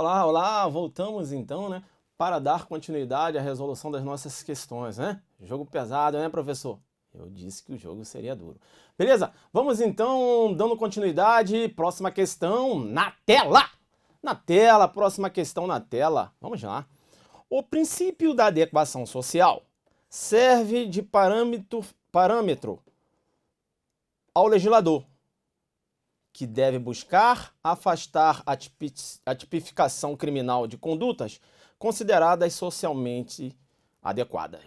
Olá, olá, voltamos então, né, para dar continuidade à resolução das nossas questões, né? Jogo pesado, né, professor? Eu disse que o jogo seria duro. Beleza? Vamos então dando continuidade, próxima questão na tela! Na tela, próxima questão na tela. Vamos lá. O princípio da adequação social serve de parâmetro ao legislador, que deve buscar afastar a tipificação criminal de condutas consideradas socialmente adequadas.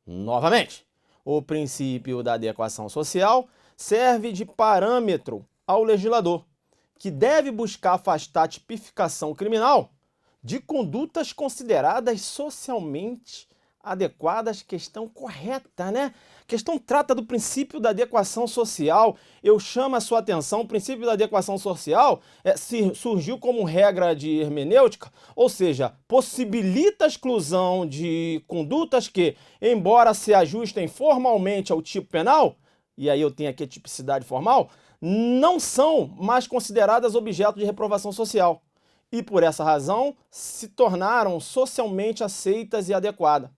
Novamente, o princípio da adequação social serve de parâmetro ao legislador, que deve buscar afastar a tipificação criminal de condutas consideradas socialmente adequadas. Questão correta, né? A questão trata do princípio da adequação social. Eu chamo a sua atenção, o princípio da adequação social surgiu como regra de hermenêutica, ou seja, possibilita a exclusão de condutas que, embora se ajustem formalmente ao tipo penal, e aí eu tenho aqui a tipicidade formal, não são mais consideradas objeto de reprovação social. E por essa razão se tornaram socialmente aceitas e adequadas.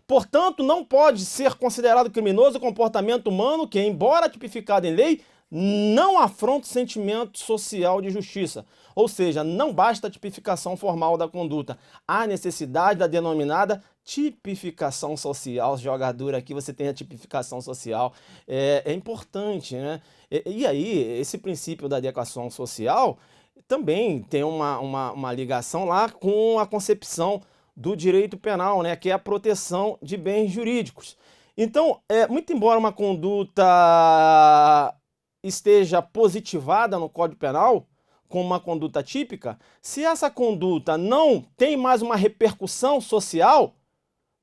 Portanto, não pode ser considerado criminoso o comportamento humano que, embora tipificado em lei, não afronta o sentimento social de justiça. Ou seja, não basta a tipificação formal da conduta. Há necessidade da denominada tipificação social. Jogadura aqui, você tem a tipificação social. É importante, né? E aí, esse princípio da adequação social também tem uma ligação lá com a concepção do direito penal, né, que é a proteção de bens jurídicos. Então, muito embora uma conduta esteja positivada no Código Penal, como uma conduta típica, se essa conduta não tem mais uma repercussão social,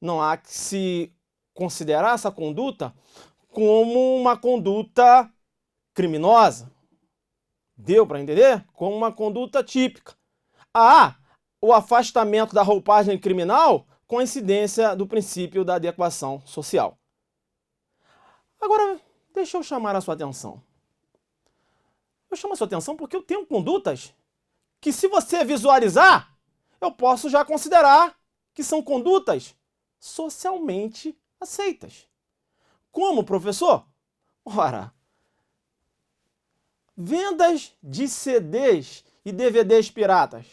não há que se considerar essa conduta como uma conduta criminosa. Deu para entender? Como uma conduta típica. O afastamento da roupagem criminal, coincidência do princípio da adequação social. Agora, deixa eu chamar a sua atenção. Eu chamo a sua atenção porque eu tenho condutas que, se você visualizar, eu posso já considerar que são condutas socialmente aceitas. Como, professor? Ora, vendas de CDs e DVDs piratas.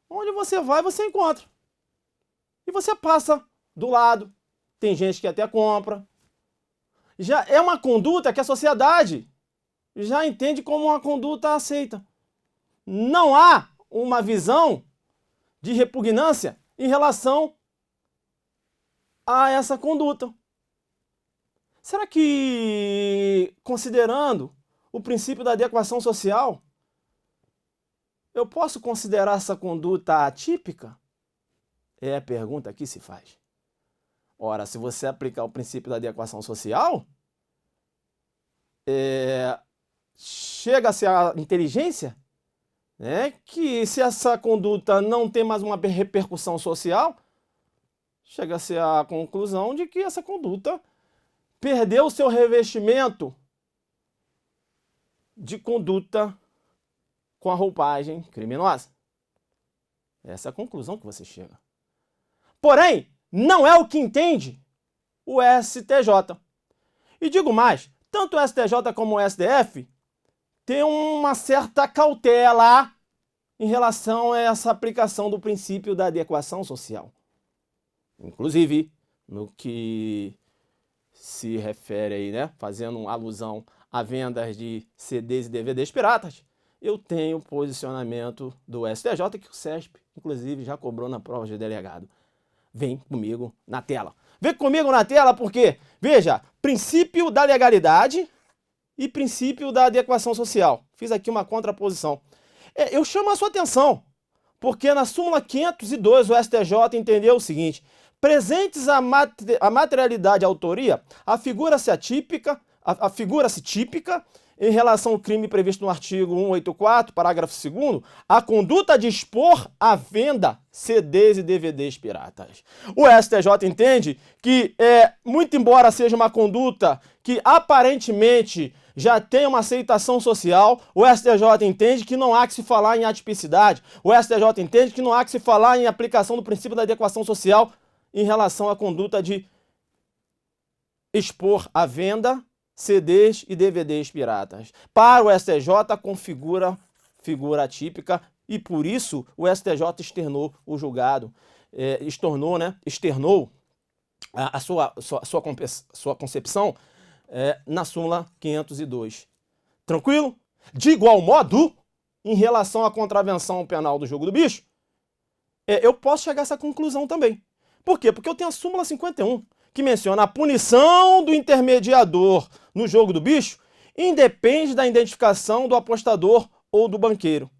Onde você vai, você encontra. E você passa do lado. Tem gente que até compra. Já é uma conduta que a sociedade já entende como uma conduta aceita. Não há uma visão de repugnância em relação a essa conduta. Será que, considerando o princípio da adequação social, eu posso considerar essa conduta atípica? É a pergunta que se faz. Ora, se você aplicar o princípio da adequação social, chega-se à inteligência, né, que se essa conduta não tem mais uma repercussão social, chega-se à conclusão de que essa conduta perdeu o seu revestimento de conduta com a roupagem criminosa. Essa é a conclusão que você chega. Porém, não é o que entende o STJ. E digo mais, tanto o STJ como o STF têm uma certa cautela em relação a essa aplicação do princípio da adequação social. Inclusive, no que se refere aí, né, fazendo alusão a vendas de CDs e DVDs piratas, eu tenho posicionamento do STJ, que o CESP, inclusive, já cobrou na prova de delegado. Vem comigo na tela. Vem comigo na tela porque, veja, princípio da legalidade e princípio da adequação social. Fiz aqui uma contraposição. Eu chamo a sua atenção, porque na súmula 502 o STJ entendeu o seguinte: presentes a materialidade e a autoria, afigura-se atípica afigura-se típica em relação ao crime previsto no artigo 184, parágrafo 2º, a conduta de expor à venda CDs e DVDs piratas. O STJ entende que, muito embora seja uma conduta que aparentemente já tem uma aceitação social, o STJ entende que não há que se falar em atipicidade, o STJ entende que não há que se falar em aplicação do princípio da adequação social em relação à conduta de expor à venda CDs e DVDs piratas. Para o STJ, configura figura atípica e, por isso, o STJ externou o julgado, externou a sua concepção na súmula 502. Tranquilo? De igual modo, em relação à contravenção penal do jogo do bicho, eu posso chegar a essa conclusão também. Por quê? Porque eu tenho a súmula 51, que menciona a punição do intermediador no jogo do bicho, independe da identificação do apostador ou do banqueiro.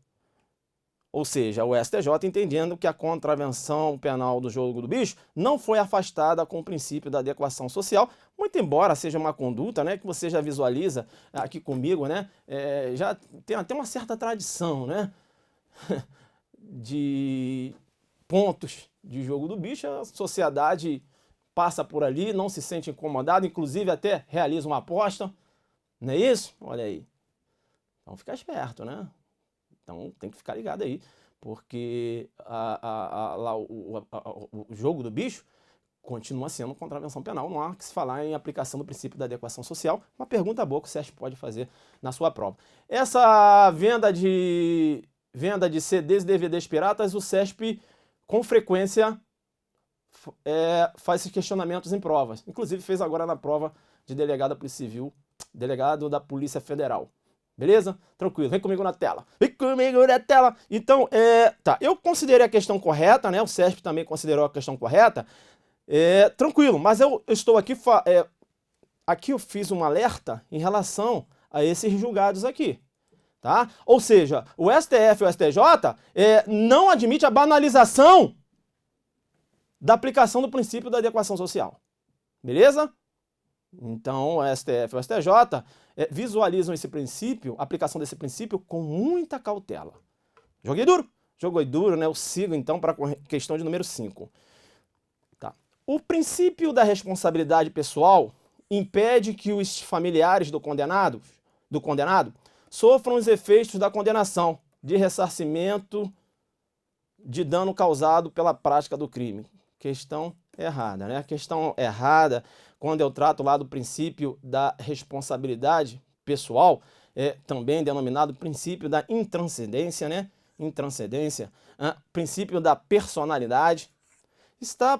Ou seja, o STJ entendendo que a contravenção penal do jogo do bicho não foi afastada com o princípio da adequação social, muito embora seja uma conduta, né, que você já visualiza aqui comigo, né, já tem até uma certa tradição, né, de pontos de jogo do bicho, a sociedade passa por ali, não se sente incomodado, inclusive até realiza uma aposta, não é isso? Olha aí. Então fica esperto, né? Então tem que ficar ligado aí, porque o jogo do bicho continua sendo contravenção penal, não há que se falar em aplicação do princípio da adequação social. Uma pergunta boa que o SESP pode fazer na sua prova. Essa venda de CDs e DVDs piratas, o SESP com frequência faz esses questionamentos em provas. Inclusive fez agora na prova de delegado da Polícia Civil, delegado da Polícia Federal. Beleza? Tranquilo, vem comigo na tela. Vem comigo na tela. Então, tá, eu considerei a questão correta, né? O SESP também considerou a questão correta. Tranquilo, mas eu estou aqui, aqui eu fiz um alerta em relação a esses julgados aqui. Tá? Ou seja, o STF e o STJ não admite a banalização da aplicação do princípio da adequação social. Beleza? Então, o STF e o STJ visualizam esse princípio, a aplicação desse princípio, com muita cautela. Joguei duro? Joguei duro, né? Eu sigo, então, para a questão de número 5. Tá. O princípio da responsabilidade pessoal impede que os familiares do condenado sofram os efeitos da condenação de ressarcimento de dano causado pela prática do crime. Questão errada, né? A questão errada, quando eu trato lá do princípio da responsabilidade pessoal, também denominado princípio da intranscendência, né? Intranscendência, princípio da personalidade, está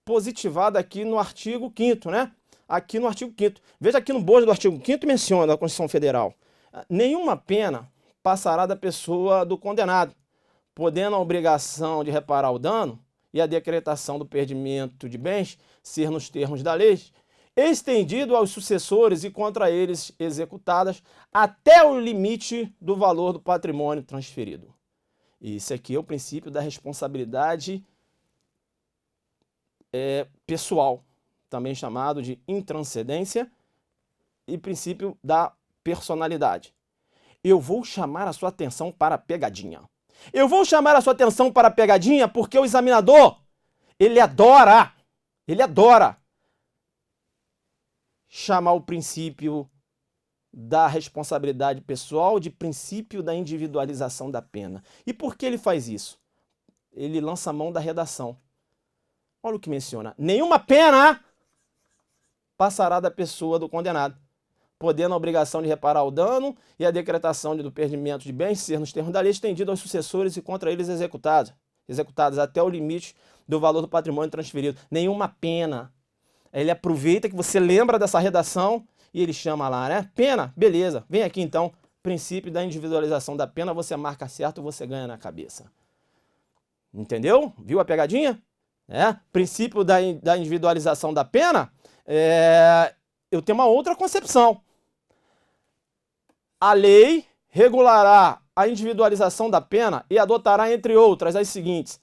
positivado aqui no artigo 5º, né? Aqui no artigo 5º. Veja aqui no bojo do artigo 5º menciona a Constituição Federal. Nenhuma pena passará da pessoa do condenado, podendo a obrigação de reparar o dano e a decretação do perdimento de bens ser nos termos da lei, estendido aos sucessores e contra eles executadas até o limite do valor do patrimônio transferido. Esse aqui é o princípio da responsabilidade pessoal, também chamado de intranscendência, e princípio da personalidade. Eu vou chamar a sua atenção para a pegadinha. Eu vou chamar a sua atenção para a pegadinha porque o examinador, ele adora chamar o princípio da responsabilidade pessoal de princípio da individualização da pena. E por que ele faz isso? Ele lança a mão da redação. Olha o que menciona. Nenhuma pena passará da pessoa do condenado, podendo a obrigação de reparar o dano e a decretação do perdimento de bens ser nos termos da lei estendido aos sucessores e contra eles executados até o limite do valor do patrimônio transferido. Nenhuma pena. Ele aproveita que você lembra dessa redação e ele chama lá, né? Pena, beleza. Vem aqui então, princípio da individualização da pena, você marca certo, você ganha na cabeça. Entendeu? Viu a pegadinha? Princípio da individualização da pena, eu tenho uma outra concepção. A lei regulará a individualização da pena e adotará, entre outras, as seguintes: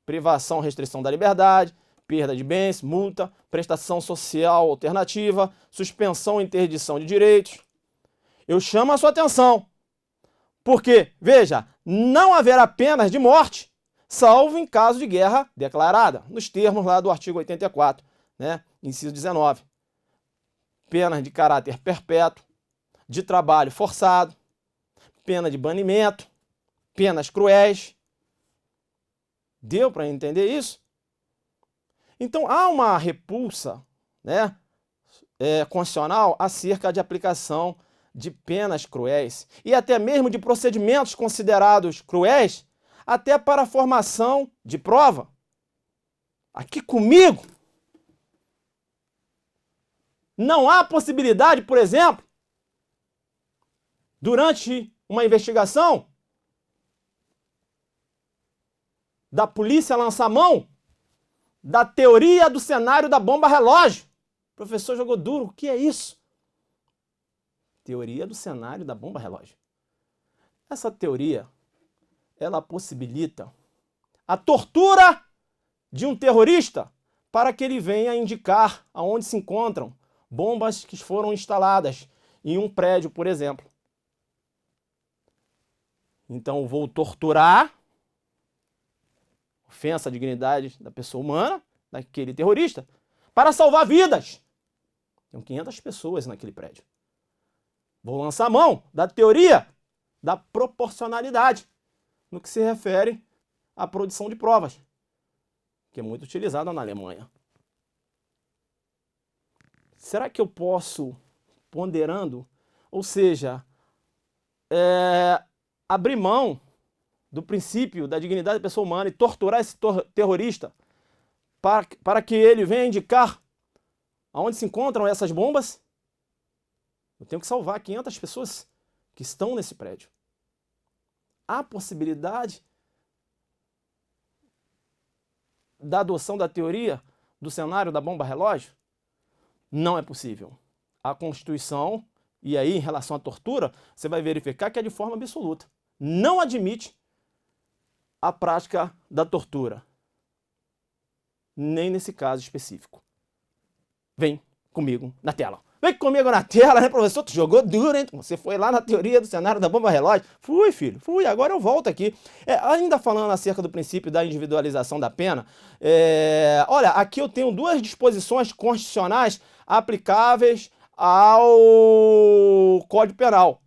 privação, restrição da liberdade, perda de bens, multa, prestação social alternativa, suspensão ou interdição de direitos. Eu chamo a sua atenção, porque, veja, não haverá penas de morte, salvo em caso de guerra declarada, nos termos lá do artigo 84, né, inciso 19. Penas de caráter perpétuo, de trabalho forçado, pena de banimento, penas cruéis. Deu para entender isso? Então, há uma repulsa, né, constitucional acerca de aplicação de penas cruéis e até mesmo de procedimentos considerados cruéis, até para a formação de prova. Aqui comigo, não há possibilidade, por exemplo, durante uma investigação, da polícia lançar mão da teoria do cenário da bomba relógio. O professor jogou duro. O que é isso? Teoria do cenário da bomba relógio. Essa teoria, ela possibilita a tortura de um terrorista para que ele venha indicar aonde se encontram bombas que foram instaladas em um prédio, por exemplo. Então, eu vou torturar, ofensa à dignidade da pessoa humana, daquele terrorista, para salvar vidas. Tem 500 pessoas naquele prédio. Vou lançar a mão da teoria da proporcionalidade no que se refere à produção de provas, que é muito utilizada na Alemanha. Será que eu posso, ponderando, ou seja, abrir mão do princípio da dignidade da pessoa humana e torturar esse terrorista para que ele venha indicar aonde se encontram essas bombas? Eu tenho que salvar 500 pessoas que estão nesse prédio. Há possibilidade da adoção da teoria do cenário da bomba relógio? Não é possível. A Constituição, e aí em relação à tortura, você vai verificar que é de forma absoluta. Não admite a prática da tortura. Nem nesse caso específico. Vem comigo na tela. Vem comigo na tela, né, professor? Tu jogou duro, hein? Você foi lá na teoria do cenário da bomba relógio. Fui, filho, fui. Agora eu volto aqui. Ainda falando acerca do princípio da individualização da pena, olha, aqui eu tenho duas disposições constitucionais aplicáveis ao Código Penal.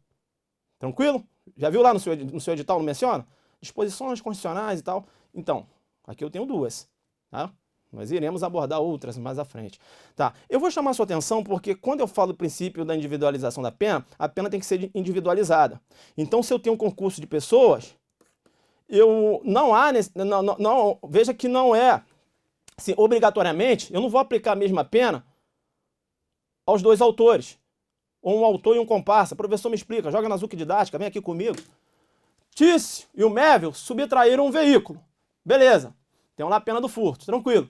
Tranquilo? Já viu lá no seu edital, não menciona? Disposições constitucionais e tal. Então, aqui eu tenho duas, tá? Nós iremos abordar outras mais à frente. Tá, eu vou chamar a sua atenção porque quando eu falo do princípio da individualização da pena, a pena tem que ser individualizada. Então, se eu tenho um concurso de pessoas, veja que não é, assim, obrigatoriamente, eu não vou aplicar a mesma pena aos dois autores, ou um autor e um comparsa. Professor, me explica, joga na Zuc Didática, vem aqui comigo. Tício e o Mévio subtraíram um veículo. Beleza, tem lá a pena do furto, tranquilo.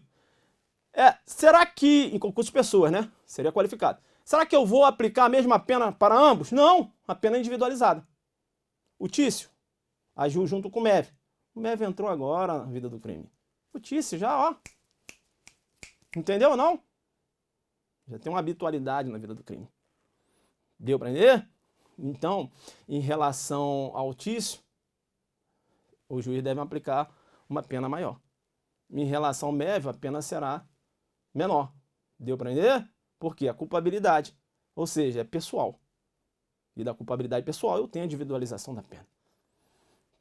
Será que, em concurso de pessoas, né? Seria qualificado. Será que eu vou aplicar a mesma pena para ambos? Não, a pena é individualizada. O Tício agiu junto com o Mévio. O Mévio entrou agora na vida do crime. O Tício já, ó. Entendeu ou não? Já tem uma habitualidade na vida do crime. Deu para entender? Então, em relação ao Tício, o juiz deve aplicar uma pena maior. Em relação ao Mévio, a pena será menor. Deu para entender? Porque a culpabilidade, ou seja, é pessoal. E da culpabilidade pessoal eu tenho a individualização da pena.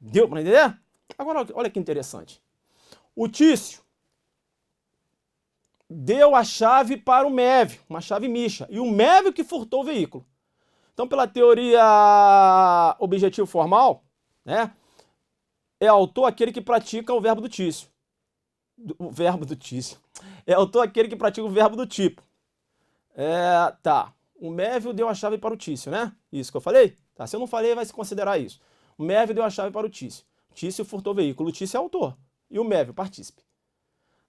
Deu para entender? Agora, olha que interessante. O Tício deu a chave para o Mévio, uma chave micha, e o Mévio que furtou o veículo. Então, pela teoria objetivo formal, né, é autor aquele que pratica o verbo do Tício. O verbo do Tício. É autor aquele que pratica o verbo do tipo. Tá. O Mévio deu a chave para o Tício, né? Isso que eu falei? Tá. Se eu não falei, vai se considerar isso. O Mévio deu a chave para o Tício. O Tício furtou o veículo. O Tício é autor. E o Mévio, partícipe.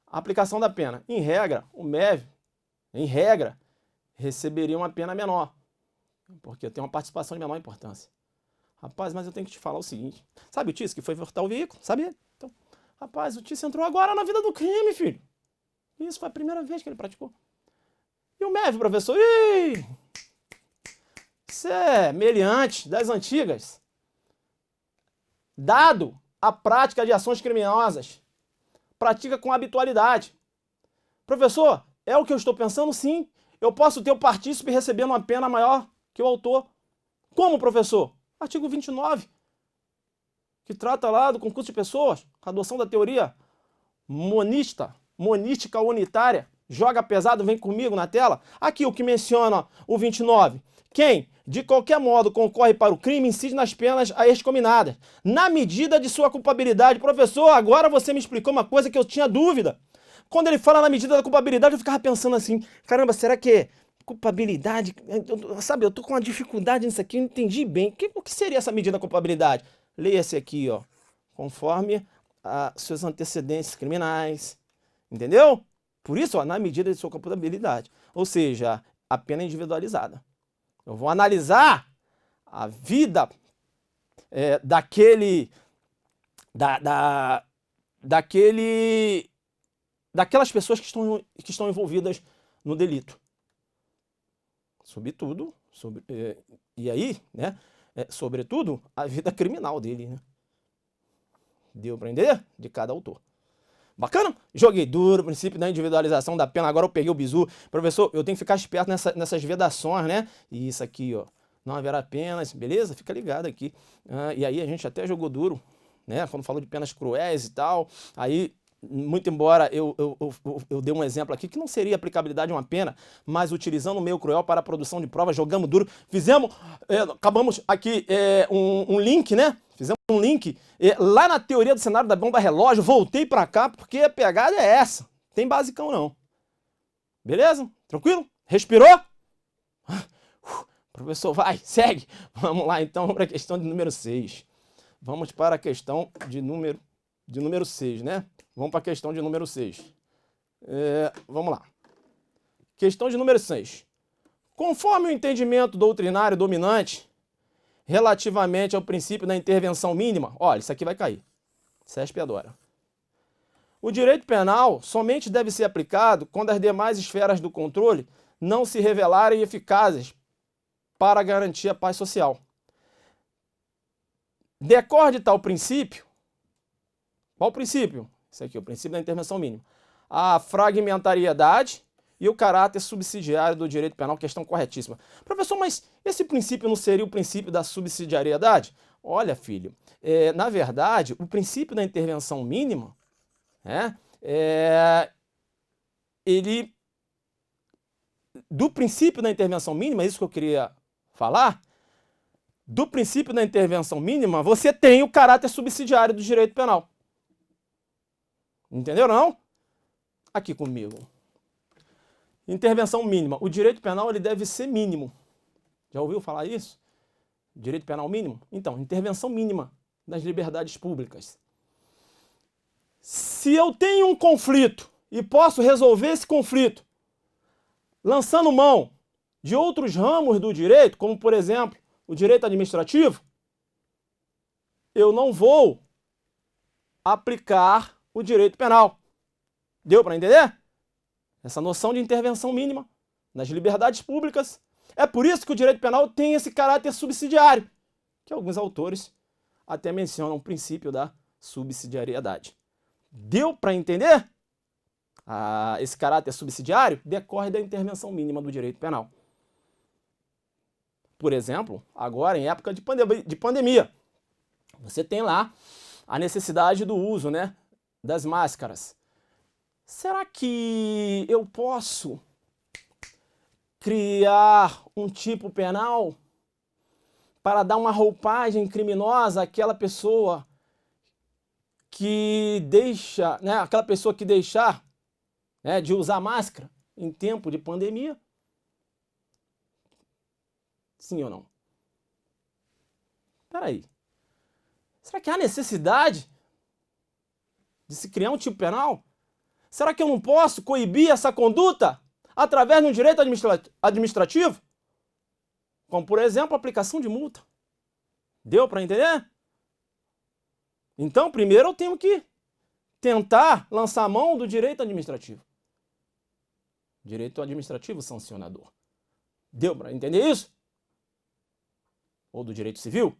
A aplicação da pena. Em regra, o Mévio, em regra, receberia uma pena menor. Porque tem uma participação de menor importância. Rapaz, mas eu tenho que te falar o seguinte. Sabe o Tício que foi furtar o veículo? Sabia? Então, rapaz, o Tício entrou agora na vida do crime, filho. Isso foi a primeira vez que ele praticou. E o MEV, professor? Ih, isso é meliante das antigas. Dado a prática de ações criminosas, pratica com habitualidade. Professor, é o que eu estou pensando? Sim. Eu posso ter o partícipe recebendo uma pena maior que o autor. Como, professor? Artigo 29, que trata lá do concurso de pessoas, adoção da teoria monística unitária. Joga pesado, vem comigo na tela. Aqui o que menciona o 29. Quem, de qualquer modo, concorre para o crime, incide nas penas a excominadas, na medida de sua culpabilidade. Professor, agora você me explicou uma coisa que eu tinha dúvida. Quando ele fala na medida da culpabilidade, eu ficava pensando assim, caramba, será que é culpabilidade? Sabe, eu tô com uma dificuldade nisso aqui, eu não entendi bem. O que seria essa medida da culpabilidade? Leia-se aqui, ó, conforme seus antecedentes criminais, entendeu? Por isso, ó, na medida de sua culpabilidade. Ou seja, a pena individualizada. Eu vou analisar a vida daquelas pessoas que estão envolvidas no delito. Sobretudo, sobretudo, a vida criminal dele, né? Deu para entender? De cada autor. Bacana? Joguei duro, princípio da individualização da pena. Agora eu peguei o bizu. Professor, eu tenho que ficar esperto nessas vedações, né? E isso aqui, ó. Não haverá penas, beleza? Fica ligado aqui. E aí a gente até jogou duro, né? Quando falou de penas cruéis e tal. Aí, muito embora eu dei um exemplo aqui que não seria aplicabilidade de uma pena, mas utilizando o meio cruel para a produção de provas, jogamos duro. Acabamos aqui um link, né? Fizemos um link lá na teoria do cenário da bomba relógio. Voltei para cá porque a pegada é essa. Tem basicão não. Beleza? Tranquilo? Respirou? Professor, vai, segue. Vamos lá então para a questão de número 6. Vamos para a questão de número 6, né? Vamos para a questão de número 6. Vamos lá. Questão de número 6. Conforme o entendimento doutrinário dominante relativamente ao princípio da intervenção mínima, olha, isso aqui vai cair. CESP adora. O direito penal somente deve ser aplicado quando as demais esferas do controle não se revelarem eficazes para garantir a paz social. Decorre de tal princípio. Qual princípio? Esse aqui, o princípio da intervenção mínima. A fragmentariedade e o caráter subsidiário do direito penal, questão corretíssima. Professor, mas esse princípio não seria o princípio da subsidiariedade? Olha, filho, na verdade, o princípio da intervenção mínima, do princípio da intervenção mínima, é isso que eu queria falar, do princípio da intervenção mínima, você tem o caráter subsidiário do direito penal. Entendeu, não? Aqui comigo. Intervenção mínima. O direito penal ele deve ser mínimo. Já ouviu falar isso? Direito penal mínimo? Então, intervenção mínima das liberdades públicas. Se eu tenho um conflito e posso resolver esse conflito lançando mão de outros ramos do direito, como, por exemplo, o direito administrativo, eu não vou aplicar o direito penal. Deu para entender? Essa noção de intervenção mínima nas liberdades públicas. É por isso que o direito penal tem esse caráter subsidiário, que alguns autores até mencionam o princípio da subsidiariedade. Deu para entender? Esse caráter subsidiário decorre da intervenção mínima do direito penal. Por exemplo, agora em época de pandemia, você tem lá a necessidade do uso, né, das máscaras. Será que eu posso criar um tipo penal para dar uma roupagem criminosa àquela pessoa que deixa, né, deixar, né, de usar máscara em tempo de pandemia? Sim ou não? Espera aí. Será que há necessidade de se criar um tipo penal? Será que eu não posso coibir essa conduta através de um direito administrativo? Como, por exemplo, a aplicação de multa. Deu para entender? Então, primeiro eu tenho que tentar lançar a mão do direito administrativo. Direito administrativo sancionador. Deu para entender isso? Ou do direito civil?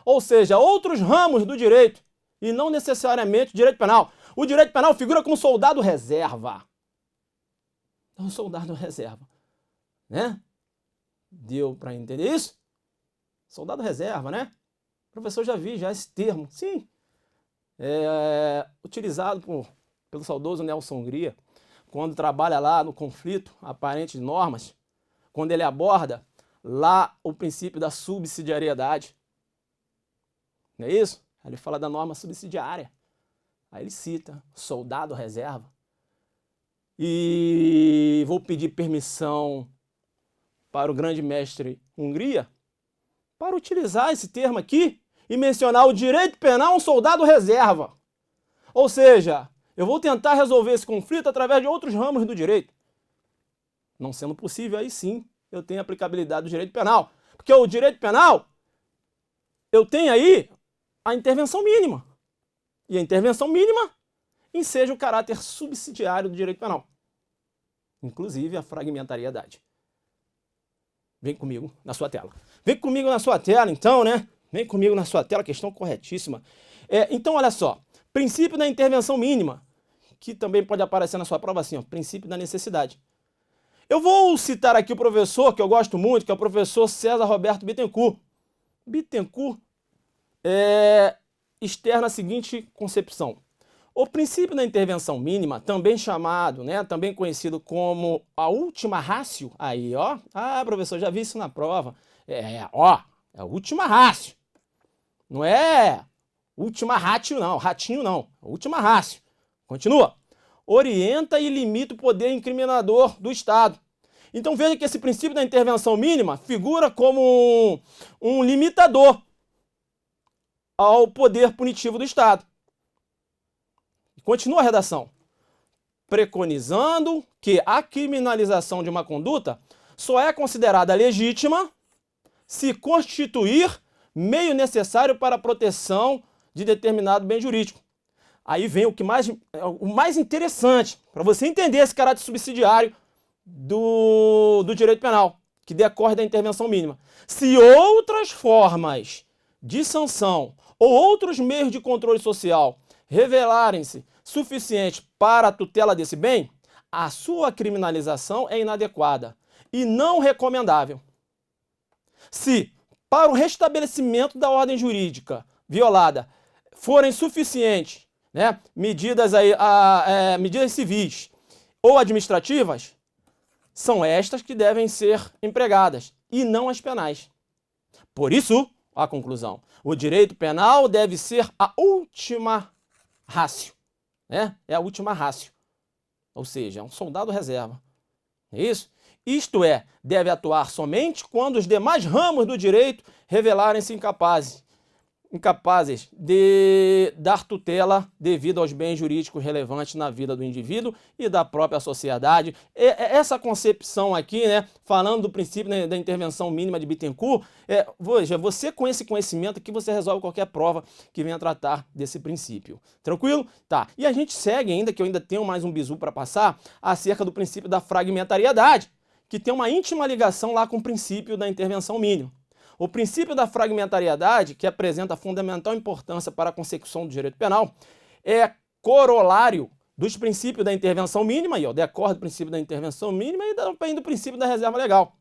Ou seja, outros ramos do direito, e não necessariamente o direito penal. O direito penal figura como soldado reserva. Então, soldado reserva, né? Deu para entender isso? Soldado reserva, né? O professor já vi já esse termo, sim. Utilizado pelo saudoso Nelson Hungria, quando trabalha lá no conflito aparente de normas, quando ele aborda lá o princípio da subsidiariedade. Não é isso? Aí ele fala da norma subsidiária. Aí ele cita soldado reserva. E vou pedir permissão para o grande mestre Hungria para utilizar esse termo aqui e mencionar o direito penal um soldado reserva. Ou seja, eu vou tentar resolver esse conflito através de outros ramos do direito. Não sendo possível, aí sim eu tenho aplicabilidade do direito penal. Porque o direito penal, eu tenho aí a intervenção mínima. E a intervenção mínima enseja o caráter subsidiário do direito penal. Inclusive a fragmentariedade. Vem comigo na sua tela. Vem comigo na sua tela, então, né? Vem comigo na sua tela, questão corretíssima. Então, olha só. Princípio da intervenção mínima, que também pode aparecer na sua prova assim, ó, princípio da necessidade. Eu vou citar aqui o professor, que eu gosto muito, que é o professor César Roberto Bittencourt. Bittencourt externa a seguinte concepção. O princípio da intervenção mínima, também chamado, né, também conhecido como a última ratio, aí, ó. Ah, professor, já vi isso na prova. É a última ratio. Não é última ratio, não. Ratinho, não. A última ratio. Continua. Orienta e limita o poder incriminador do Estado. Então veja que esse princípio da intervenção mínima figura como um limitador ao poder punitivo do Estado. Continua a redação. Preconizando que a criminalização de uma conduta só é considerada legítima se constituir meio necessário para a proteção de determinado bem jurídico. Aí vem o mais interessante, para você entender esse caráter subsidiário do direito penal, que decorre da intervenção mínima. Se outras formas de sanção ou outros meios de controle social revelarem-se suficientes para a tutela desse bem, a sua criminalização é inadequada e não recomendável. Se, para o restabelecimento da ordem jurídica violada, forem suficientes, né, medidas civis ou administrativas, são estas que devem ser empregadas e não as penais. Por isso, a conclusão, o direito penal deve ser a última ratio. É a última ratio. Ou seja, é um soldado reserva. É isso? Isto é, deve atuar somente quando os demais ramos do direito revelarem-se incapazes de dar tutela devido aos bens jurídicos relevantes na vida do indivíduo e da própria sociedade. Essa concepção aqui, né, falando do princípio, né, da intervenção mínima de Bittencourt, veja, você com esse conhecimento aqui, você resolve qualquer prova que venha tratar desse princípio. Tranquilo? Tá. E a gente segue ainda, que eu ainda tenho mais um bizu para passar, acerca do princípio da fragmentariedade, que tem uma íntima ligação lá com o princípio da intervenção mínima. O princípio da fragmentariedade, que apresenta fundamental importância para a consecução do direito penal, é corolário dos princípios da intervenção mínima, e decorre do princípio da intervenção mínima e também do princípio da reserva legal.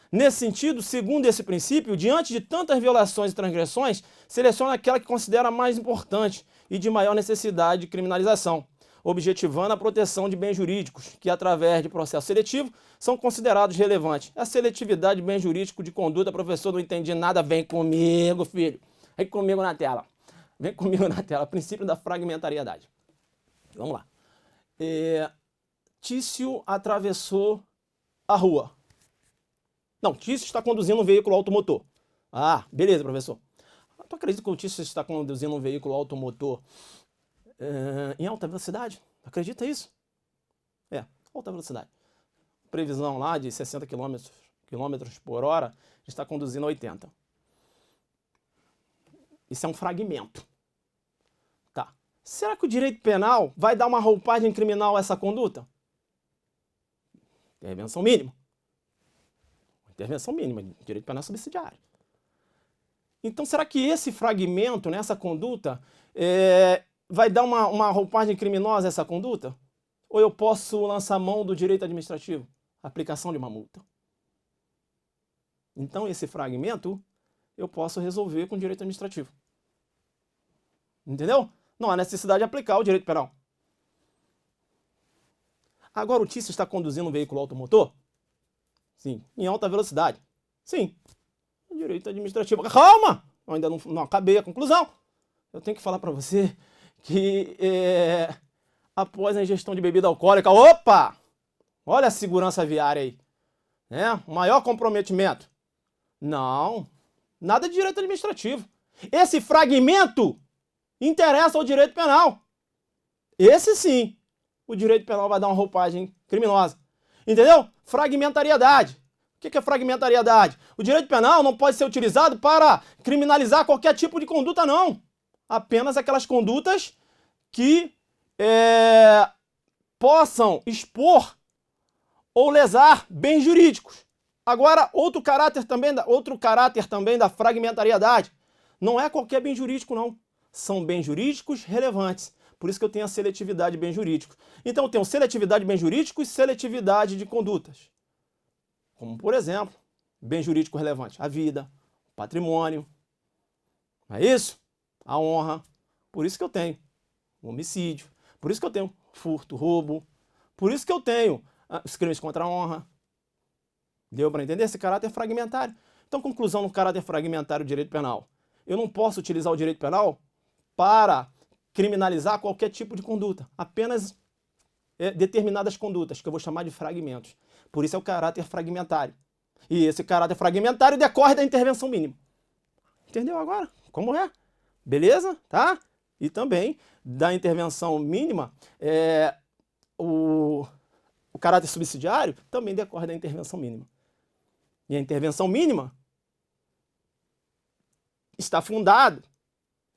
Nesse sentido, segundo esse princípio, diante de tantas violações e transgressões, seleciona aquela que considera mais importante e de maior necessidade de criminalização, objetivando a proteção de bens jurídicos, que através de processo seletivo são considerados relevantes. A seletividade de bem jurídico de conduta, professor, não entendi nada, vem comigo, filho. Vem comigo na tela. Vem comigo na tela. Princípio da fragmentariedade. Vamos lá. Tício atravessou a rua. Não, Tício está conduzindo um veículo automotor. Ah, beleza, professor. Tu acredita que o Tício está conduzindo um veículo automotor em alta velocidade? Acredita isso? Alta velocidade. Previsão lá de 60 km por hora, está conduzindo a 80. Isso é um fragmento. Tá. Será que o direito penal vai dar uma roupagem criminal a essa conduta? Intervenção mínima. Intervenção mínima, direito penal subsidiário. Então, será que esse fragmento, né, essa conduta, vai dar uma roupagem criminosa a essa conduta? Ou eu posso lançar mão do direito administrativo? Aplicação de uma multa. Então, esse fragmento eu posso resolver com direito administrativo. Entendeu? Não há necessidade de aplicar o direito penal. Agora, o Tício está conduzindo um veículo automotor? Sim. Em alta velocidade? Sim. Direito administrativo. Calma! Eu ainda não acabei a conclusão. Eu tenho que falar para você que após a ingestão de bebida alcoólica, opa! Olha a segurança viária aí. O maior comprometimento. Não. Nada de direito administrativo. Esse fragmento interessa ao direito penal. Esse sim. O direito penal vai dar uma roupagem criminosa. Entendeu? Fragmentariedade. O que é fragmentariedade? O direito penal não pode ser utilizado para criminalizar qualquer tipo de conduta, não. Apenas aquelas condutas que possam expor ou lesar bens jurídicos. Agora, outro caráter também da fragmentariedade. Não é qualquer bem jurídico, não. São bens jurídicos relevantes. Por isso que eu tenho a seletividade de bens jurídicos. Então, eu tenho seletividade de bens jurídicos e seletividade de condutas. Como, por exemplo, bem jurídico relevante, a vida, o patrimônio, não é isso? A honra. Por isso que eu tenho o homicídio. Por isso que eu tenho furto, roubo. Por isso que eu tenho os crimes contra a honra. Deu para entender? Esse caráter fragmentário. Então, conclusão no caráter fragmentário do direito penal. Eu não posso utilizar o direito penal para criminalizar qualquer tipo de conduta. Apenas determinadas condutas, que eu vou chamar de fragmentos. Por isso é o caráter fragmentário. E esse caráter fragmentário decorre da intervenção mínima. Entendeu agora? Como é? Beleza? Tá? E também da intervenção mínima, o caráter subsidiário também decorre da intervenção mínima. E a intervenção mínima está fundado,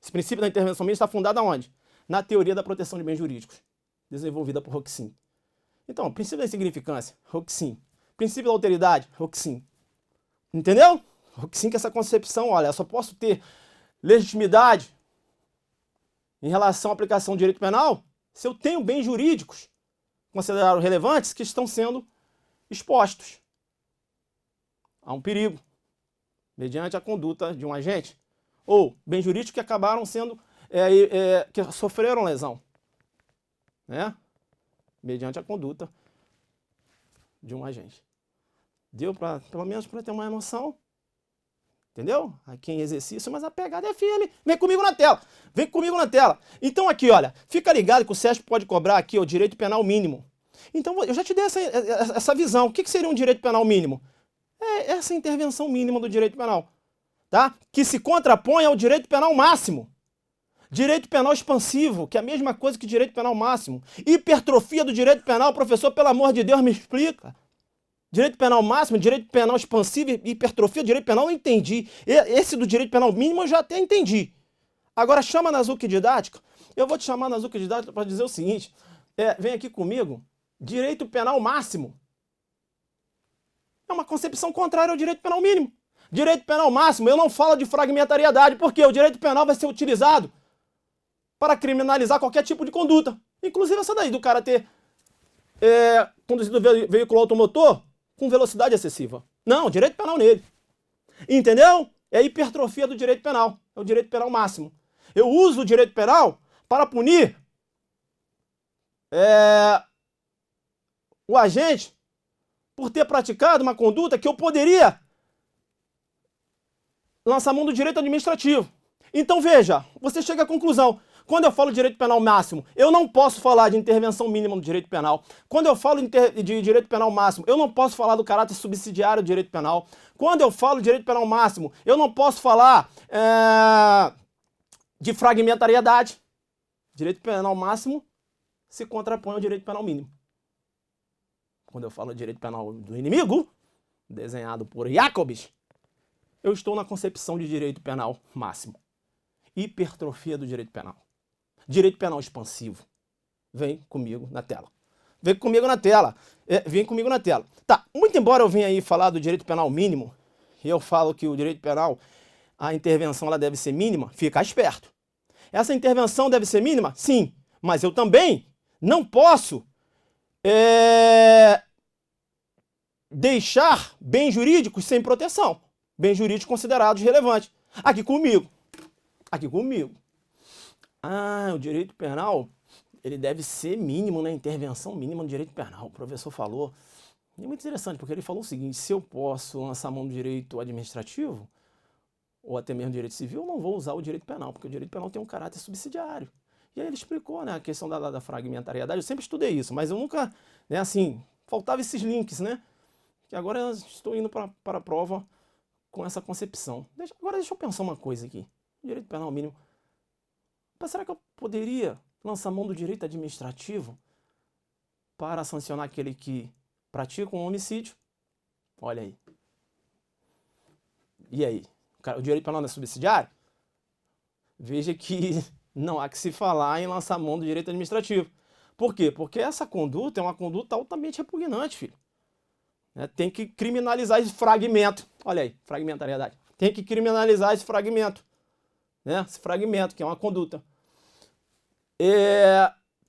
esse princípio da intervenção mínima está fundado aonde? Na teoria da proteção de bens jurídicos, desenvolvida por Roxin. Então, princípio da insignificância, Roxin. Princípio da alteridade, Roxin. Entendeu? Roxin que essa concepção, olha, eu só posso ter legitimidade em relação à aplicação do direito penal se eu tenho bens jurídicos considerados relevantes que estão sendo expostos a um perigo mediante a conduta de um agente ou bens jurídicos que acabaram sendo, que sofreram lesão, né? Mediante a conduta de um agente. Deu para, pelo menos, para ter uma noção? Entendeu? Aqui em exercício, mas a pegada é firme. Vem comigo na tela. Vem comigo na tela. Então aqui, olha, fica ligado que o SESP pode cobrar aqui o direito penal mínimo. Então eu já te dei essa visão. O que seria um direito penal mínimo? É essa intervenção mínima do direito penal, tá? Que se contrapõe ao direito penal máximo. Direito penal expansivo, que é a mesma coisa que direito penal máximo. Hipertrofia do direito penal, professor, pelo amor de Deus, me explica. Direito penal máximo, direito penal expansivo e hipertrofia do direito penal eu entendi. Esse do direito penal mínimo eu já até entendi. Agora chama na Zuc Didática. Eu vou te chamar na Zuc Didática para dizer o seguinte. Vem aqui comigo. Direito penal máximo é uma concepção contrária ao direito penal mínimo. Direito penal máximo, eu não falo de fragmentariedade, porque o direito penal vai ser utilizado para criminalizar qualquer tipo de conduta. Inclusive essa daí, do cara ter conduzido veículo automotor com velocidade excessiva. Não, direito penal nele. Entendeu? É a hipertrofia do direito penal. É o direito penal máximo. Eu uso o direito penal para punir o agente por ter praticado uma conduta que eu poderia lançar mão do direito administrativo. Então veja, você chega à conclusão. Quando eu falo de direito penal máximo, eu não posso falar de intervenção mínima no direito penal. Quando eu falo de direito penal máximo, eu não posso falar do caráter subsidiário do direito penal. Quando eu falo de direito penal máximo, eu não posso falar de fragmentariedade. Direito penal máximo se contrapõe ao direito penal mínimo. Quando eu falo de direito penal do inimigo, desenhado por Jacobs, eu estou na concepção de direito penal máximo. Hipertrofia do direito penal. Direito penal expansivo. Vem comigo na tela. Vem comigo na tela. Vem comigo na tela. Tá, muito embora eu venha aí falar do direito penal mínimo, e eu falo que o direito penal, a intervenção ela deve ser mínima, fica esperto. Essa intervenção deve ser mínima? Sim, mas eu também não posso deixar bens jurídicos sem proteção. Bens jurídicos considerados relevantes. Aqui comigo. Aqui comigo. Ah, o direito penal, ele deve ser mínimo, né? Intervenção mínima no direito penal. O professor falou. E é muito interessante, porque ele falou o seguinte: se eu posso lançar mão do direito administrativo, ou até mesmo direito civil, eu não vou usar o direito penal, porque o direito penal tem um caráter subsidiário. E aí ele explicou, né, a questão da fragmentariedade. Eu sempre estudei isso, mas eu nunca, né, assim, faltava esses links, né? Que agora eu estou indo para a prova com essa concepção. Agora deixa eu pensar uma coisa aqui. Direito penal mínimo. Mas será que eu poderia lançar mão do direito administrativo para sancionar aquele que pratica um homicídio? Olha aí. E aí? O direito penal não é subsidiário? Veja que não há que se falar em lançar mão do direito administrativo. Por quê? Porque essa conduta é uma conduta altamente repugnante, filho. Tem que criminalizar esse fragmento. Olha aí, fragmentariedade. Tem que criminalizar esse fragmento. Esse fragmento, que é uma conduta.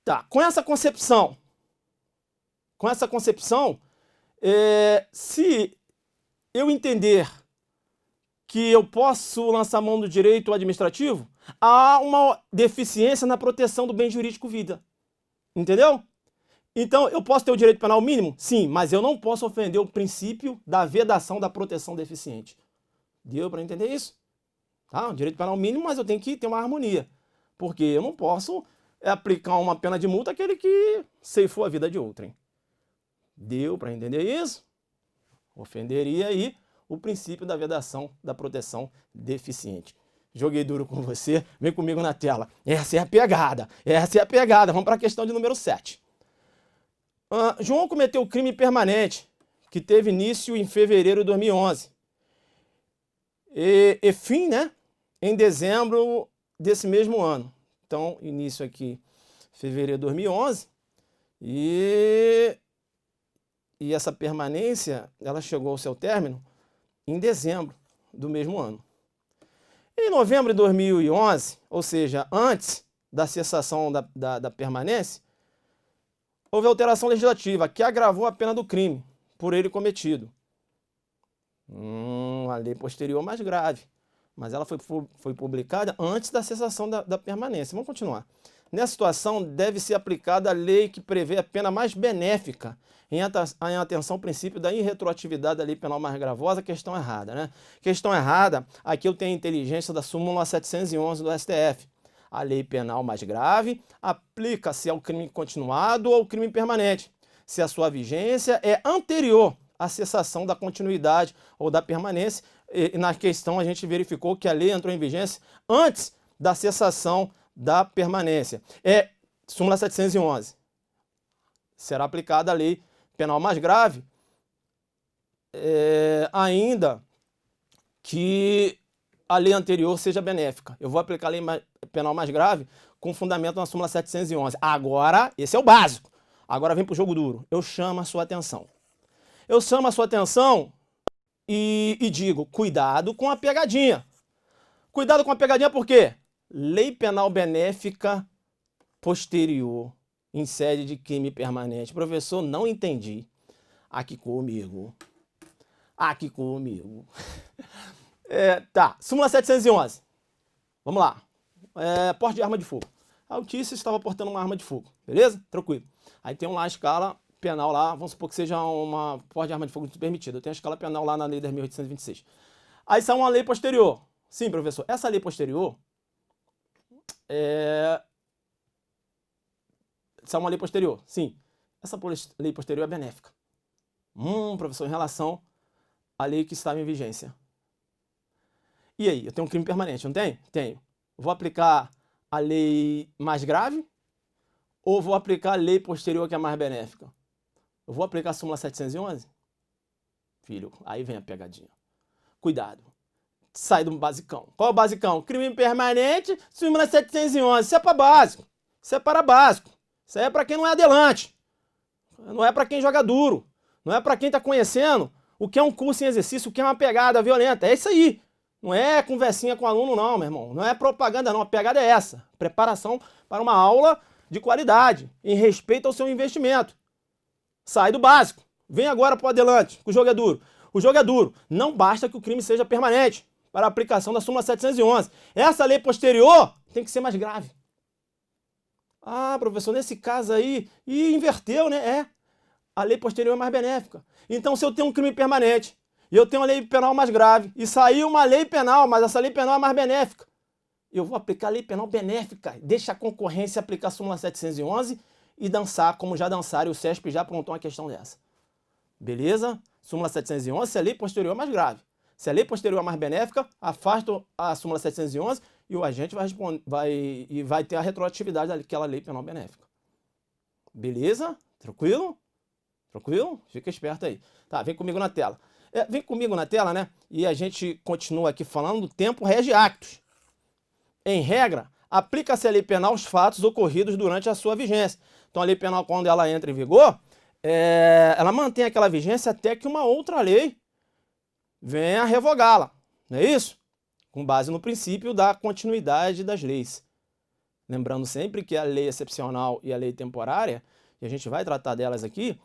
Tá, com essa concepção, se eu entender que eu posso lançar mão do direito administrativo, há uma deficiência na proteção do bem jurídico vida. Entendeu? Então, eu posso ter o direito penal mínimo? Sim, mas eu não posso ofender o princípio da vedação da proteção deficiente. Deu para entender isso? Tá? O direito penal mínimo, mas eu tenho que ter uma harmonia. Porque eu não posso aplicar uma pena de multa àquele que ceifou a vida de outrem. Deu para entender isso? Ofenderia aí o princípio da vedação da proteção deficiente. Joguei duro com você, vem comigo na tela. Essa é a pegada, Vamos para a questão de número 7. João cometeu crime permanente, que teve início em fevereiro de 2011. E fim, né, em dezembro desse mesmo ano. Então, início aqui, fevereiro de 2011. E essa permanência, ela chegou ao seu término em dezembro do mesmo ano. Em novembro de 2011, ou seja, antes da cessação da permanência, houve alteração legislativa que agravou a pena do crime por ele cometido. A lei posterior mais grave, mas ela foi publicada antes da cessação da permanência. Vamos continuar. Nessa situação, deve ser aplicada a lei que prevê a pena mais benéfica em atenção ao princípio da irretroatividade da lei penal mais gravosa. Questão errada, né? Questão errada, aqui eu tenho a inteligência da súmula 711 do STF. A lei penal mais grave aplica-se ao crime continuado ou ao crime permanente, se a sua vigência é anterior à cessação da continuidade ou da permanência. E na questão a gente verificou que a lei entrou em vigência antes da cessação da permanência. Súmula 711. Será aplicada a lei penal mais grave, ainda que a lei anterior seja benéfica. Eu vou aplicar a lei penal mais grave com fundamento na súmula 711. Agora, esse é o básico. Agora vem para o jogo duro. Eu chamo a sua atenção. Eu chamo a sua atenção e digo, cuidado com a pegadinha. Cuidado com a pegadinha por quê? Lei penal benéfica posterior em sede de crime permanente. Professor, não entendi. Aqui comigo. Tá, súmula 711. Vamos lá. Porte de arma de fogo. A Altícia estava portando uma arma de fogo. Beleza? Tranquilo. Aí tem lá a escala penal lá, vamos supor que seja uma porte de arma de fogo permitida. Eu tenho a escala penal lá na lei 10.826. Aí sai uma lei posterior. Sim, professor. Essa lei posterior sai uma lei posterior. Sim. Essa lei posterior é benéfica. Professor, em relação à lei que estava em vigência. E aí? Eu tenho um crime permanente, não tenho? Tenho. Vou aplicar a lei mais grave ou vou aplicar a lei posterior que é mais benéfica? Eu vou aplicar a súmula 711? Filho, aí vem a pegadinha. Cuidado. Sai do basicão. Qual é o basicão? Crime permanente, súmula 711. Isso é para básico. Isso é para básico. Isso aí é para quem não é adelante. Não é para quem joga duro. Não é para quem está conhecendo o que é um curso em exercício, o que é uma pegada violenta. É isso aí. Não é conversinha com aluno não, meu irmão. Não é propaganda não. A pegada é essa. Preparação para uma aula de qualidade, em respeito ao seu investimento. Sai do básico. Vem agora para o adelante, que o jogo é duro. O jogo é duro. Não basta que o crime seja permanente para a aplicação da súmula 711. Essa lei posterior tem que ser mais grave. Ah, professor, nesse caso aí, inverteu, né? É. A lei posterior é mais benéfica. Então, se eu tenho um crime permanente e eu tenho uma lei penal mais grave e saiu uma lei penal, mas essa lei penal é mais benéfica, eu vou aplicar a lei penal benéfica. Deixa a concorrência aplicar a súmula 711 e dançar como já dançaram. O CESP já aprontou uma questão dessa. Beleza? Súmula 711, se a lei posterior é mais grave. Se a lei posterior é mais benéfica, afasta a súmula 711 e o agente vai ter a retroatividade daquela lei penal benéfica. Beleza? Tranquilo? Tranquilo? Fica esperto aí. Tá, vem comigo na tela. Vem comigo na tela, né? E a gente continua aqui falando do tempo rege actus. Em regra, aplica-se a lei penal aos fatos ocorridos durante a sua vigência. Então a lei penal, quando ela entra em vigor, ela mantém aquela vigência até que uma outra lei venha revogá-la. Não é isso? Com base no princípio da continuidade das leis. Lembrando sempre que a lei excepcional e a lei temporária, e a gente vai tratar delas aqui,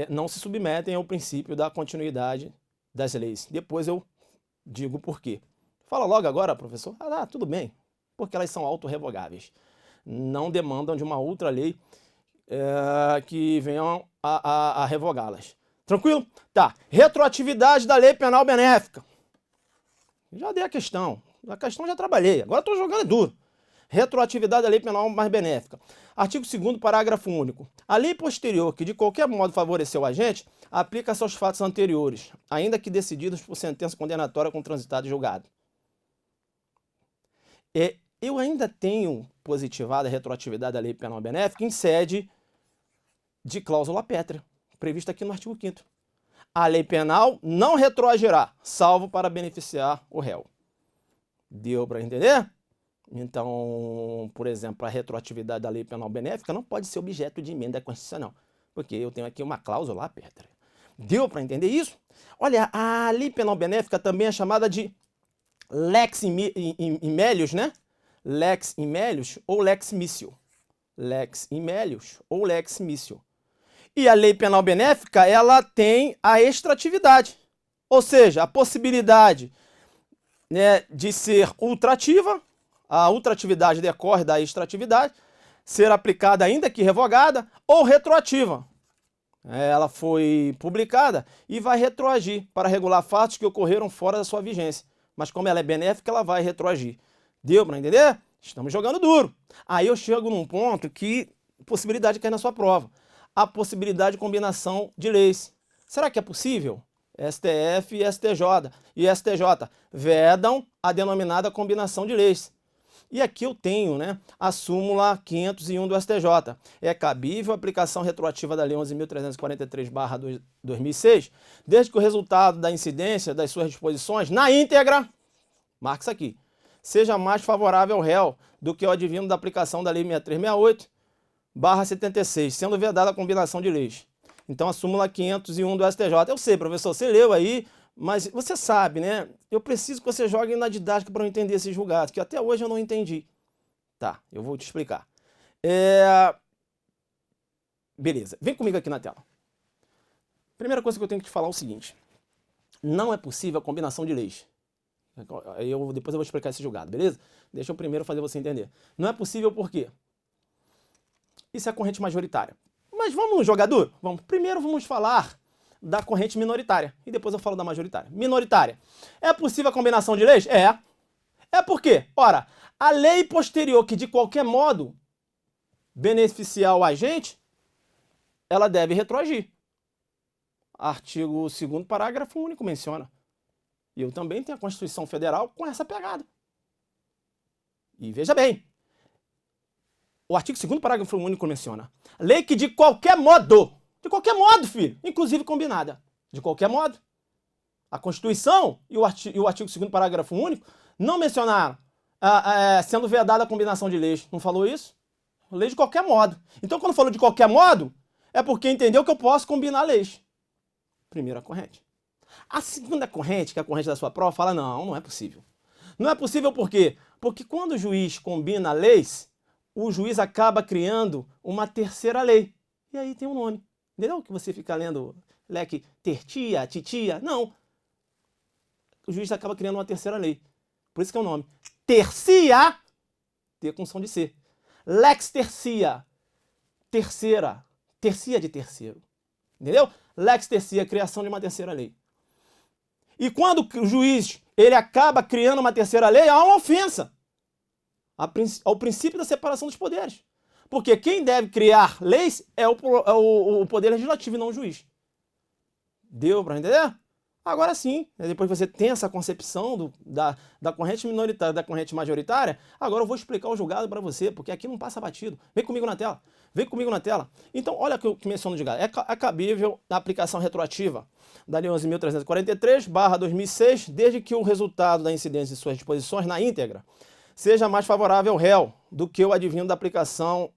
não se submetem ao princípio da continuidade das leis. Depois eu digo por quê. Fala logo agora, professor. Ah, tudo bem. Porque elas são autorrevogáveis. Não demandam de uma outra lei que venham a revogá-las. Tranquilo? Tá. Retroatividade da lei penal benéfica. Já dei a questão. A questão já trabalhei. Agora estou jogando duro. Retroatividade da lei penal mais benéfica. Artigo 2º, parágrafo único. A lei posterior que de qualquer modo favoreceu o agente, aplica-se aos fatos anteriores, ainda que decididos por sentença condenatória com transitado e julgado. Eu ainda tenho positivado a retroatividade da lei penal benéfica em sede de cláusula pétrea, prevista aqui no artigo 5º. A lei penal não retroagirá, salvo para beneficiar o réu. Deu para entender? Então, por exemplo, a retroatividade da lei penal benéfica não pode ser objeto de emenda constitucional, porque eu tenho aqui uma cláusula pétrea. Deu para entender isso? Olha, a lei penal benéfica também é chamada de lex immelius, né? Lex immelius ou lex missio. Lex immelius ou lex missio. E a lei penal benéfica, ela tem a extratividade, ou seja, a possibilidade, né, de ser ultrativa. A ultratividade decorre da extratividade, ser aplicada ainda que revogada, ou retroativa. Ela foi publicada e vai retroagir para regular fatos que ocorreram fora da sua vigência. Mas como ela é benéfica, ela vai retroagir. Deu para entender? Estamos jogando duro. Aí eu chego num ponto que possibilidade cai na sua prova. A possibilidade de combinação de leis. Será que é possível? STF e STJ. E STJ vedam a denominada combinação de leis. E aqui eu tenho, né, a súmula 501 do STJ. É cabível a aplicação retroativa da Lei 11.343/2006, desde que o resultado da incidência das suas disposições, na íntegra, marca isso aqui, seja mais favorável ao réu do que o advindo da aplicação da Lei 6368/76, sendo vedada a combinação de leis. Então, a súmula 501 do STJ. Eu sei, professor, você leu aí, mas você sabe, né? Eu preciso que você jogue na didática para eu entender esses julgados, que até hoje eu não entendi. Tá, eu vou te explicar. Beleza, vem comigo aqui na tela. Primeira coisa que eu tenho que te falar é o seguinte. Não é possível a combinação de leis. Depois eu vou explicar esse julgado, beleza? Deixa eu primeiro fazer você entender. Não é possível por quê? Isso é a corrente majoritária. Mas vamos jogar duro? Vamos. Primeiro vamos falar da corrente minoritária. E depois eu falo da majoritária. Minoritária. É possível a combinação de leis? É. É por quê? Ora, a lei posterior que de qualquer modo beneficiar o agente, ela deve retroagir. Artigo 2º, parágrafo único menciona. E eu também tenho a Constituição Federal com essa pegada. E veja bem, o artigo 2º, parágrafo único menciona. Lei que de qualquer modo, filho, inclusive combinada, de qualquer modo. A Constituição e o artigo 2º, parágrafo único não mencionaram sendo vedada a combinação de leis. Não falou isso? Lei de qualquer modo. Então, quando falou de qualquer modo, É porque entendeu que eu posso combinar leis. Primeira corrente. A segunda corrente, que é a corrente da sua prova, fala, não é possível. Não é possível por quê? Porque quando o juiz combina leis, o juiz acaba criando uma terceira lei. E aí tem um nome. Entendeu? Que você fica lendo leque tertia, titia. Não. O juiz acaba criando uma terceira lei. Por isso que é o nome. Tercia, ter com som de C. Lex tercia, terceira. Tercia de terceiro. Entendeu? Lex tercia, criação de uma terceira lei. E quando o juiz ele acaba criando uma terceira lei, há uma ofensa ao princípio da separação dos poderes. Porque quem deve criar leis é o poder legislativo e não o juiz. Deu para entender? Agora sim, depois que você tem essa concepção da corrente minoritária da corrente majoritária, agora eu vou explicar o julgado para você, porque aqui não passa batido. Vem comigo na tela. Vem comigo na tela. Então, olha o que menciono de julgado. É cabível a aplicação retroativa da Lei 11.343/2006, desde que o resultado da incidência de suas disposições na íntegra seja mais favorável ao réu do que o advindo da aplicação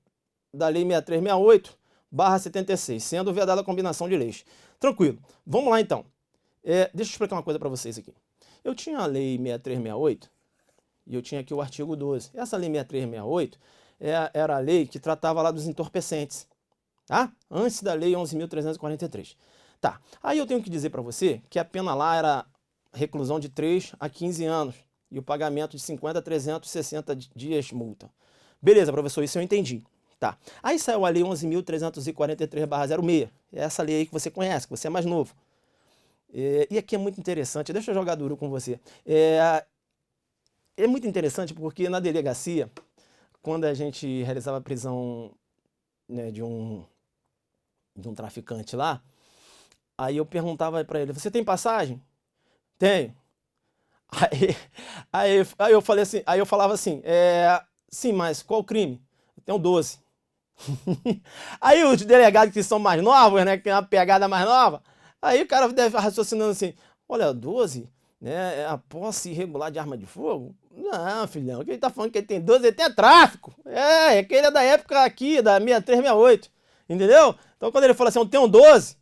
da Lei 6368/76, sendo vedada a combinação de leis. Tranquilo. Vamos lá, então. Deixa eu explicar uma coisa para vocês aqui. Eu tinha a Lei 6368 e eu tinha aqui o artigo 12. Essa Lei 6368 era a lei que tratava lá dos entorpecentes, tá? Antes da Lei 11.343. Tá. Aí eu tenho que dizer para você que a pena lá era reclusão de 3 a 15 anos e o pagamento de 50 a 360 dias multa. Beleza, professor, isso eu entendi. Tá. Aí saiu a Lei 11.343/06. É essa lei aí que você conhece, que você é mais novo. E aqui é muito interessante, deixa eu jogar duro com você. É muito interessante porque na delegacia, quando a gente realizava a prisão, né, de um traficante lá, aí eu perguntava para ele, você tem passagem? Tenho. Aí eu falei assim, aí eu falava assim, sim, mas qual o crime? Eu tenho 12. Aí os delegados que são mais novos, né, que tem uma pegada mais nova, aí o cara deve raciocinando assim, olha, 12, né, é a posse irregular de arma de fogo? Não, filhão, que ele tá falando que ele tem 12, ele tem tráfico. Aquele é da época aqui, da 6368, entendeu? Então quando ele fala assim, eu tenho 12,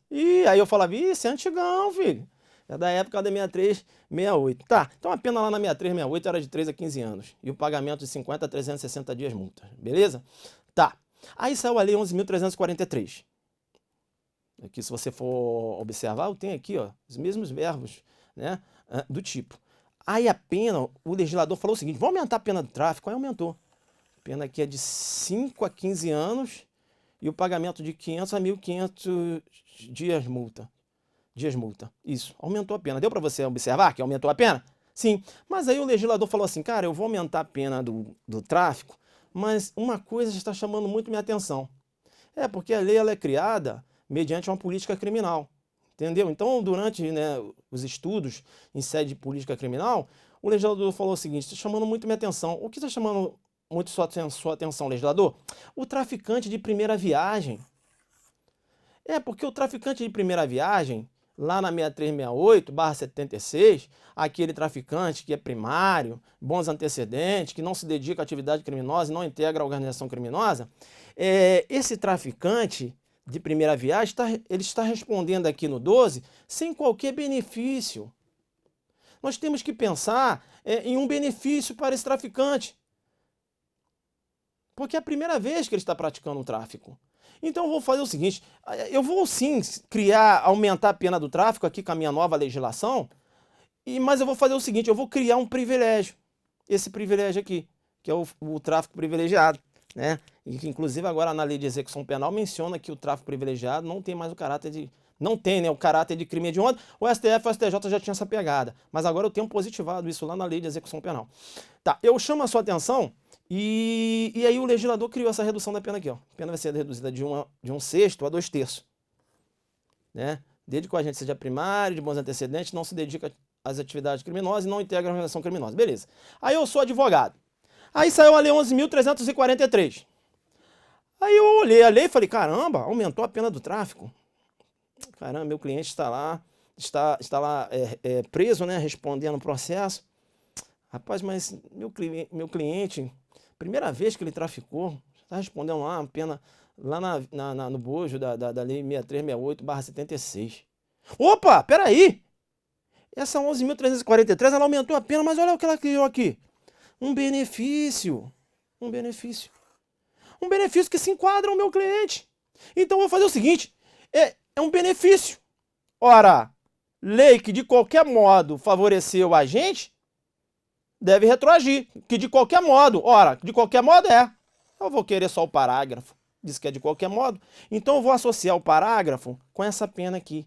aí eu falava, isso é antigão, filho. É da época da 6368. Tá, então a pena lá na 6368 era de 3 a 15 anos. E o pagamento de 50 a 360 dias multa, beleza? Tá. Aí saiu a Lei 11.343. Aqui, se você for observar, eu tenho aqui, ó, os mesmos verbos, né, do tipo. Aí a pena, o legislador falou o seguinte, vamos aumentar a pena do tráfico, aí aumentou. A pena aqui é de 5 a 15 anos e o pagamento de 500 a 1.500 dias multa. Isso, aumentou a pena. Deu para você observar que aumentou a pena? Sim, mas aí o legislador falou assim, cara, eu vou aumentar a pena do tráfico, mas uma coisa está chamando muito minha atenção. Porque a lei ela é criada mediante uma política criminal, entendeu? Então, durante, né, os estudos em sede de política criminal, o legislador falou o seguinte, está chamando muito minha atenção. O que está chamando muito sua atenção, legislador? O traficante de primeira viagem. Porque o traficante de primeira viagem, lá na 6368/76, aquele traficante que é primário, bons antecedentes, que não se dedica à atividade criminosa e não integra a organização criminosa, esse traficante de primeira viagem, ele está respondendo aqui no 12 sem qualquer benefício. Nós temos que pensar em um benefício para esse traficante, porque é a primeira vez que ele está praticando o tráfico. Então eu vou fazer o seguinte, eu vou sim aumentar a pena do tráfico aqui com a minha nova legislação, mas eu vou fazer o seguinte, eu vou criar um privilégio, esse privilégio aqui, que é o tráfico privilegiado, né? E que inclusive agora na lei de execução penal menciona que o tráfico privilegiado não tem mais o caráter de... Não tem, né, o caráter de crime hediondo. O STF e o STJ já tinham essa pegada, mas agora eu tenho positivado isso lá na lei de execução penal. Tá, eu chamo a sua atenção e aí o legislador criou essa redução da pena aqui, ó. A pena vai ser reduzida de 1/6 a 2/3, né? Desde que o agente seja primário, de bons antecedentes, não se dedica às atividades criminosas e não integra a organização criminosa. Beleza. Aí eu sou advogado. Aí saiu a Lei 11.343. Aí eu olhei a lei e falei, caramba, aumentou a pena do tráfico. Caramba, meu cliente está lá, preso, né, respondendo o processo. Rapaz, mas meu cliente, primeira vez que ele traficou, Está respondendo lá uma pena lá no bojo da Lei 6368/76. Opa, peraí! Essa 11.343, ela aumentou a pena, mas olha o que ela criou aqui. Um benefício. Um benefício. Um benefício que se enquadra ao meu cliente. Então, eu vou fazer o seguinte. É um benefício. Ora, lei que de qualquer modo favoreceu a gente, deve retroagir. Que de qualquer modo. Ora, de qualquer modo eu vou querer só o parágrafo. Diz que é de qualquer modo. Então, eu vou associar o parágrafo com essa pena aqui.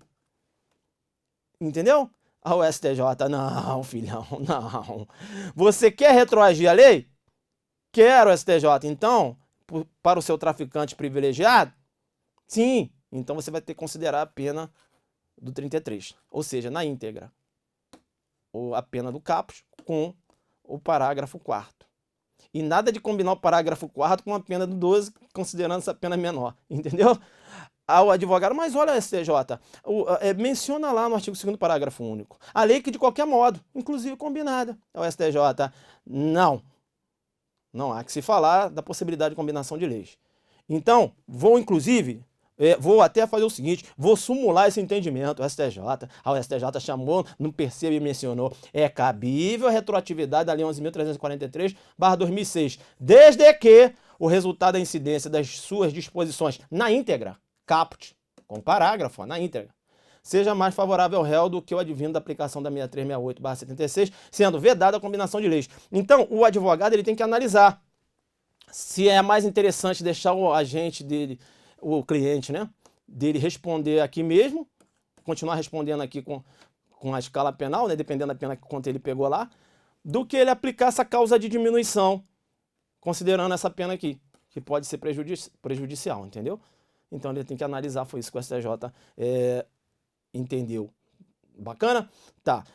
Entendeu? Ao STJ, não, filhão, não. Você quer retroagir a lei? Quero, STJ. Então, para o seu traficante privilegiado? Sim. Então, você vai ter que considerar a pena do 33. Ou seja, na íntegra. A pena do caput com o parágrafo 4º. E nada de combinar o parágrafo 4º com a pena do 12, considerando essa pena menor. Entendeu? Ao advogado, mas olha, STJ, menciona lá no artigo 2º parágrafo único, a lei que de qualquer modo, inclusive combinada, é o STJ, não há que se falar da possibilidade de combinação de leis. Então, vou até fazer o seguinte, vou sumular esse entendimento, o STJ, o STJ chamou, não percebe e mencionou, é cabível a retroatividade da Lei 11.343/2006, desde que o resultado da incidência das suas disposições na íntegra, caput, com parágrafo, na íntegra, seja mais favorável ao réu do que o advindo da aplicação da 6368/76, sendo vedada a combinação de leis. Então, o advogado ele tem que analisar se é mais interessante deixar o agente dele, o cliente, né, dele responder aqui mesmo, continuar respondendo aqui com a escala penal, né, dependendo da pena que quanto ele pegou lá, do que ele aplicar essa causa de diminuição, considerando essa pena aqui, que pode ser prejudicial, entendeu? Então ele tem que analisar, foi isso que o STJ entendeu. Bacana? Tá.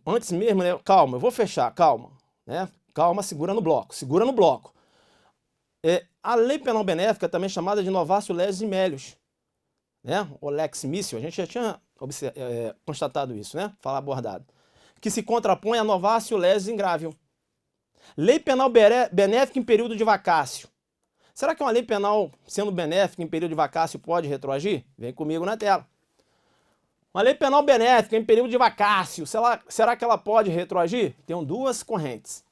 Antes mesmo, né? Calma, eu vou fechar, calma. Né? Calma, segura no bloco, segura no bloco. A lei penal benéfica, também chamada de novatio legis in melius, né? Ou lex missio, a gente já tinha constatado isso, né? Falar abordado. Que se contrapõe a novatio legis in gravium. Lei penal benéfica em período de vacácio. Será que uma lei penal, sendo benéfica em período de vacácio, pode retroagir? Vem comigo na tela. Uma lei penal benéfica em período de vacácio, será que ela pode retroagir? Tem duas correntes.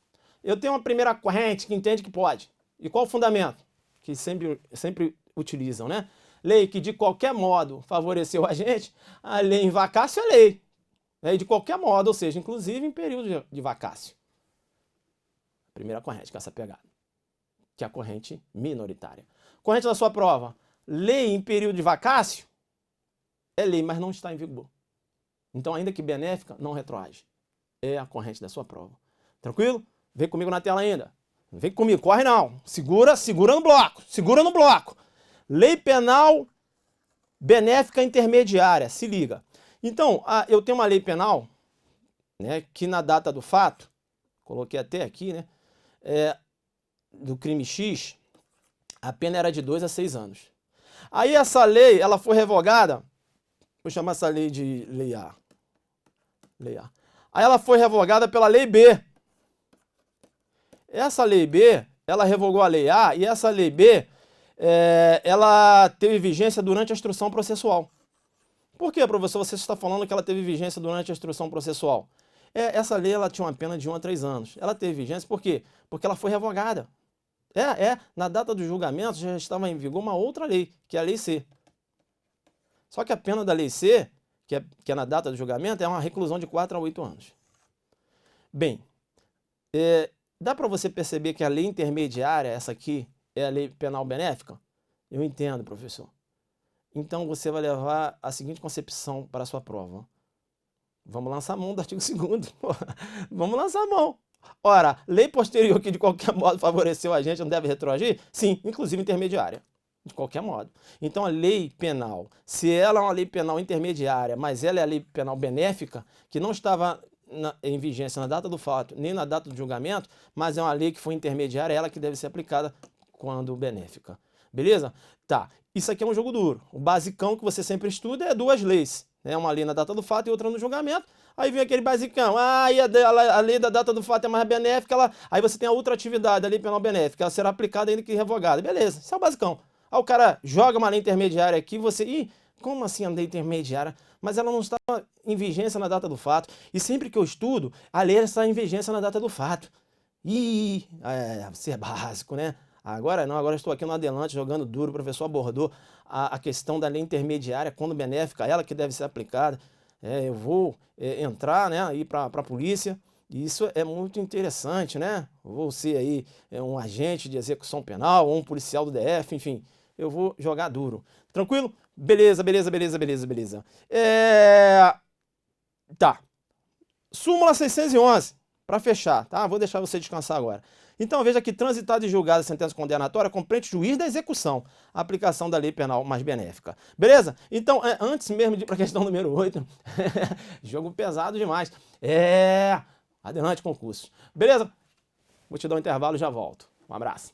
Eu tenho uma primeira corrente que entende que pode. E qual o fundamento? Que sempre utilizam, né? Lei que de qualquer modo favoreceu a gente, a lei em vacácio é lei. De qualquer modo, ou seja, inclusive em período de vacácio. Primeira corrente com essa pegada, que é a corrente minoritária. Corrente da sua prova. Lei em período de vacácio é lei, mas não está em vigor. Então, ainda que benéfica, não retroage. É a corrente da sua prova. Tranquilo? Vem comigo na tela ainda. Vem comigo, corre não. Segura no bloco. Segura no bloco. Lei penal benéfica intermediária. Se liga. Então, eu tenho uma lei penal, né, que na data do fato, coloquei até aqui, né, do crime X, a pena era de 2 a 6 anos. Aí essa lei, ela foi revogada, vou chamar essa lei de Lei A. Lei A. Aí ela foi revogada pela Lei B. Essa Lei B, ela revogou a Lei A, e essa Lei B, ela teve vigência durante a instrução processual. Por que, professor, você está falando que ela teve vigência durante a instrução processual? Essa lei ela tinha uma pena de 1 a 3 anos. Ela teve vigência por quê? Porque ela foi revogada. Na data do julgamento já estava em vigor uma outra lei, que é a Lei C. Só que a pena da Lei C, que é na data do julgamento, é uma reclusão de 4 a 8 anos. Bem, dá para você perceber que a lei intermediária, essa aqui, é a lei penal benéfica? Eu entendo, professor. Então você vai levar a seguinte concepção para a sua prova. Vamos lançar a mão do artigo 2º. Vamos lançar a mão. Ora, lei posterior que de qualquer modo favoreceu a gente não deve retroagir? Sim, inclusive intermediária. De qualquer modo. Então a lei penal, se ela é uma lei penal intermediária, mas ela é a lei penal benéfica, que não estava em vigência na data do fato, nem na data do julgamento, mas é uma lei que foi intermediária, ela que deve ser aplicada quando benéfica. Beleza? Tá. Isso aqui é um jogo duro. O basicão que você sempre estuda é 2 leis. Uma lei na data do fato e outra no julgamento. Aí vem aquele basicão, aí a lei da data do fato é mais benéfica, aí você tem a ultratividade, a lei penal benéfica, ela será aplicada ainda que revogada. Beleza, isso é o basicão. Aí o cara joga uma lei intermediária aqui, você... Ih, como assim a lei intermediária? Mas ela não está em vigência na data do fato. E sempre que eu estudo, a lei está em vigência na data do fato. Ih, ser básico, né? Agora não, agora estou aqui no adelante jogando duro, o professor abordou a questão da lei intermediária, quando benéfica, ela que deve ser aplicada. Eu vou entrar, né, aí para a polícia, e isso é muito interessante, né? Vou ser aí um agente de execução penal, ou um policial do DF, enfim, eu vou jogar duro. Tranquilo? Beleza, beleza, beleza, beleza, beleza. Tá. Súmula 611, para fechar, tá? Vou deixar você descansar agora. Então veja que transitada e julgada a sentença condenatória compreende o juiz da execução, a aplicação da lei penal mais benéfica. Beleza? Então, antes mesmo de ir para a questão número 8, jogo pesado demais. Adelante concurso. Beleza? Vou te dar um intervalo e já volto. Um abraço.